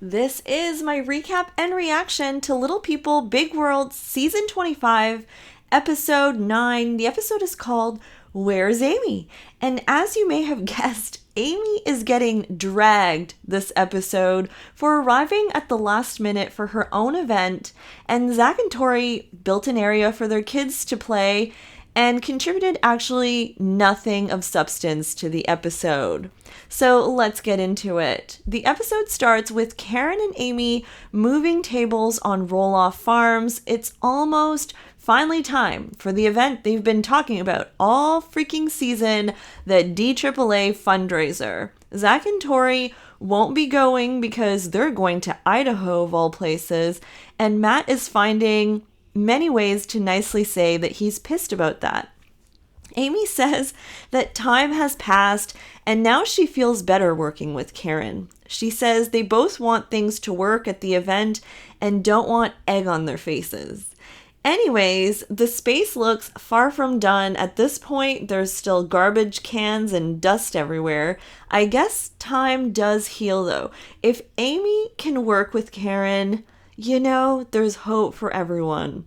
This is my recap and reaction to Little People, Big World, Season 25, Episode 9. The episode is called Where's Amy? And as you may have guessed, Amy is getting dragged this episode for arriving at the last minute for her own event, and Zach and Tori built an area for their kids to play and contributed actually nothing of substance to the episode. So let's get into it. The episode starts with Karen and Amy moving tables on roll-off farms. It's almost finally time for the event they've been talking about all freaking season, the DAAA fundraiser. Zach and Tori won't be going because they're going to Idaho of all places, and Matt is finding many ways to nicely say that he's pissed about that. Amy says that time has passed and now she feels better working with Karen. She says they both want things to work at the event and don't want egg on their faces. Anyways, the space looks far from done. At this point, there's still garbage cans and dust everywhere. I guess time does heal though. If Amy can work with Karen, there's hope for everyone.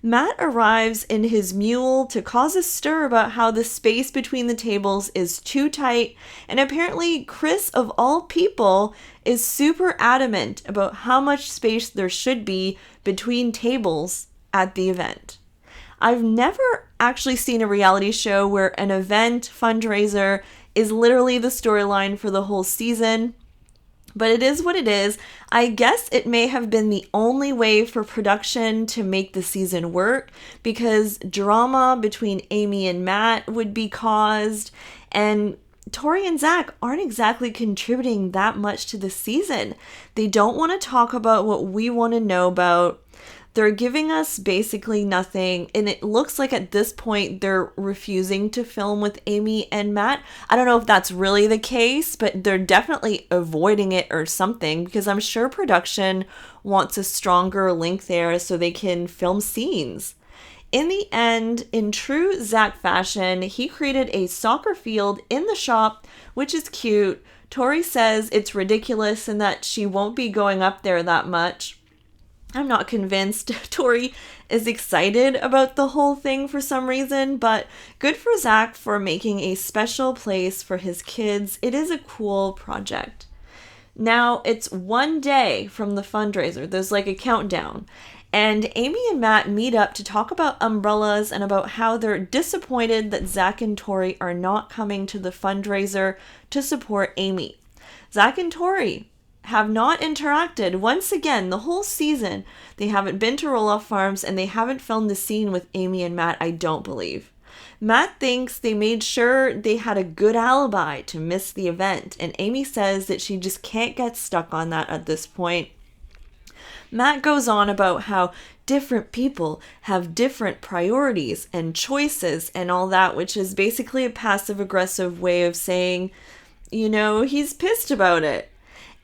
Matt arrives in his mule to cause a stir about how the space between the tables is too tight, and apparently Chris, of all people, is super adamant about how much space there should be between tables at the event. I've never actually seen a reality show where an event fundraiser is literally the storyline for the whole season. But it is what it is. I guess it may have been the only way for production to make the season work because drama between Amy and Matt would be caused, and Tori and Zach aren't exactly contributing that much to the season. They don't want to talk about what we want to know about. They're giving us basically nothing, and it looks like at this point they're refusing to film with Amy and Matt. I don't know if that's really the case, but they're definitely avoiding it or something because I'm sure production wants a stronger link there so they can film scenes. In the end, in true Zach fashion, he created a soccer field in the shop, which is cute. Tori says it's ridiculous and that she won't be going up there that much. I'm not convinced. Tori is excited about the whole thing for some reason, but good for Zach for making a special place for his kids. It is a cool project. Now, it's one day from the fundraiser. There's like a countdown. And Amy and Matt meet up to talk about umbrellas and about how they're disappointed that Zach and Tori are not coming to the fundraiser to support Amy. Zach and Tori have not interacted once again the whole season. They haven't been to roll-off farms and they haven't filmed the scene with Amy and Matt, I don't believe. Matt thinks they made sure they had a good alibi to miss the event, and Amy says that she just can't get stuck on that at this point. Matt goes on about how different people have different priorities and choices and all that, which is basically a passive-aggressive way of saying, he's pissed about it.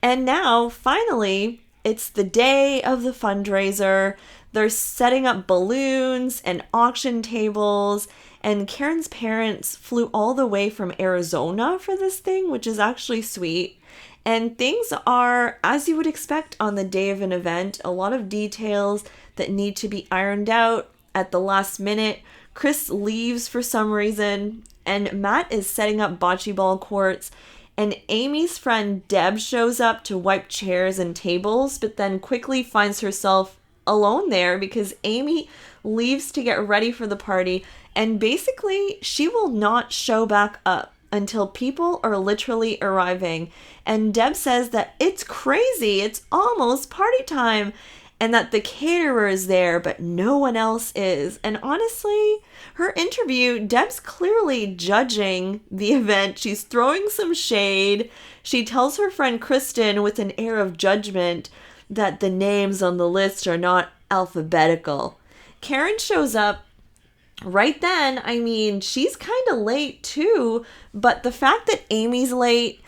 And now, finally, it's the day of the fundraiser. They're setting up balloons and auction tables, and Karen's parents flew all the way from Arizona for this thing, which is actually sweet. And things are, as you would expect on the day of an event, a lot of details that need to be ironed out at the last minute. Chris leaves for some reason, and Matt is setting up bocce ball courts. And Amy's friend Deb shows up to wipe chairs and tables, but then quickly finds herself alone there because Amy leaves to get ready for the party. And basically, she will not show back up until people are literally arriving. And Deb says that it's crazy, it's almost party time, and that the caterer is there, but no one else is. And honestly, her interview, Deb's clearly judging the event. She's throwing some shade. She tells her friend Kristen with an air of judgment that the names on the list are not alphabetical. Karen shows up right then. I mean, she's kind of late too, but the fact that Amy's late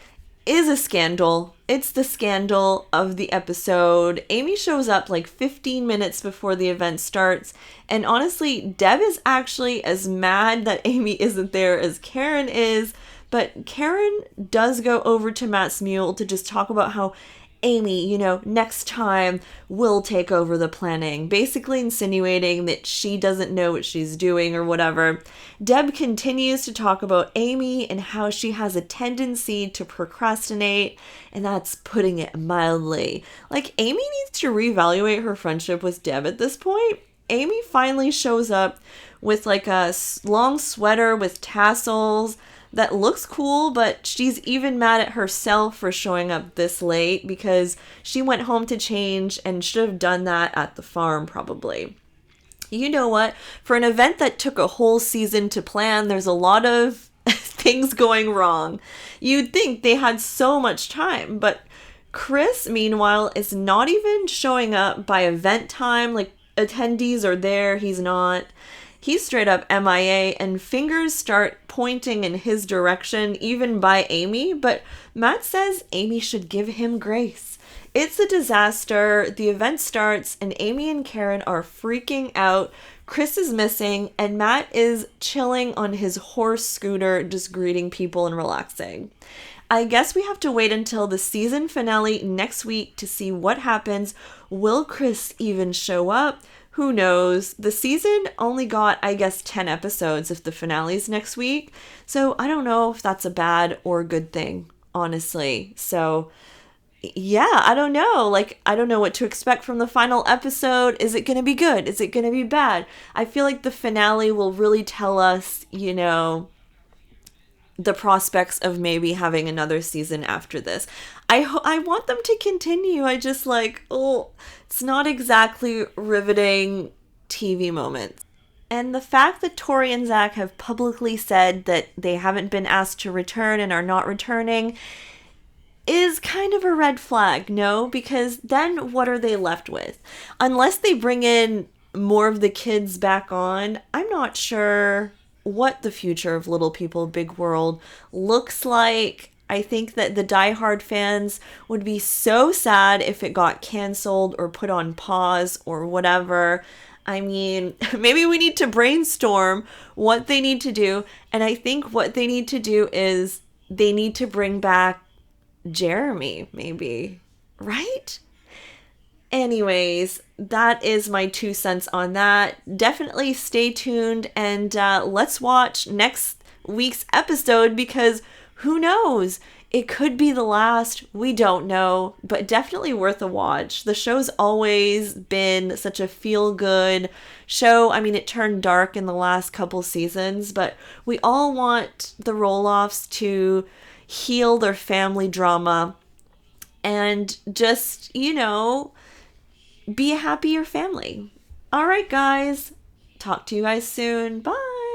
is a scandal. It's the scandal of the episode. Amy shows up like 15 minutes before the event starts, and honestly, Deb is actually as mad that Amy isn't there as Karen is, but Karen does go over to Matt's mule to just talk about how Amy, next time we'll take over the planning, basically insinuating that she doesn't know what she's doing or whatever. Deb continues to talk about Amy and how she has a tendency to procrastinate, and that's putting it mildly. Like, Amy needs to reevaluate her friendship with Deb at this point. Amy finally shows up with like a long sweater with tassels that looks cool, but she's even mad at herself for showing up this late because she went home to change and should have done that at the farm probably. You know what? For an event that took a whole season to plan, there's a lot of things going wrong. You'd think they had so much time, but Chris, meanwhile, is not even showing up by event time. Like, attendees are there, he's not. He's straight up MIA, and fingers start pointing in his direction, even by Amy, but Matt says Amy should give him grace. It's a disaster. The event starts, and Amy and Karen are freaking out. Chris is missing, and Matt is chilling on his horse scooter, just greeting people and relaxing. I guess we have to wait until the season finale next week to see what happens. Will Chris even show up? Who knows? The season only got, 10 episodes if the finale's next week. So I don't know if that's a bad or good thing, honestly. So yeah, I don't know. Like, I don't know what to expect from the final episode. Is it going to be good? Is it going to be bad? I feel like the finale will really tell us, the prospects of maybe having another season after this. I want them to continue. I just it's not exactly riveting TV moments. And the fact that Tori and Zach have publicly said that they haven't been asked to return and are not returning is kind of a red flag, no? Because then what are they left with? Unless they bring in more of the kids back on, I'm not sure what the future of Little People Big World looks like. I think that the diehard fans would be so sad if it got canceled or put on pause or whatever. I mean, maybe we need to brainstorm what they need to do. And I think what they need to do is they need to bring back Jeremy, maybe. Right? Anyways, that is my 2 cents on that. Definitely stay tuned and let's watch next week's episode because who knows? It could be the last. We don't know, but definitely worth a watch. The show's always been such a feel-good show. I mean, it turned dark in the last couple seasons, but we all want the roll-offs to heal their family drama and just, be a happier family. All right, guys. Talk to you guys soon. Bye.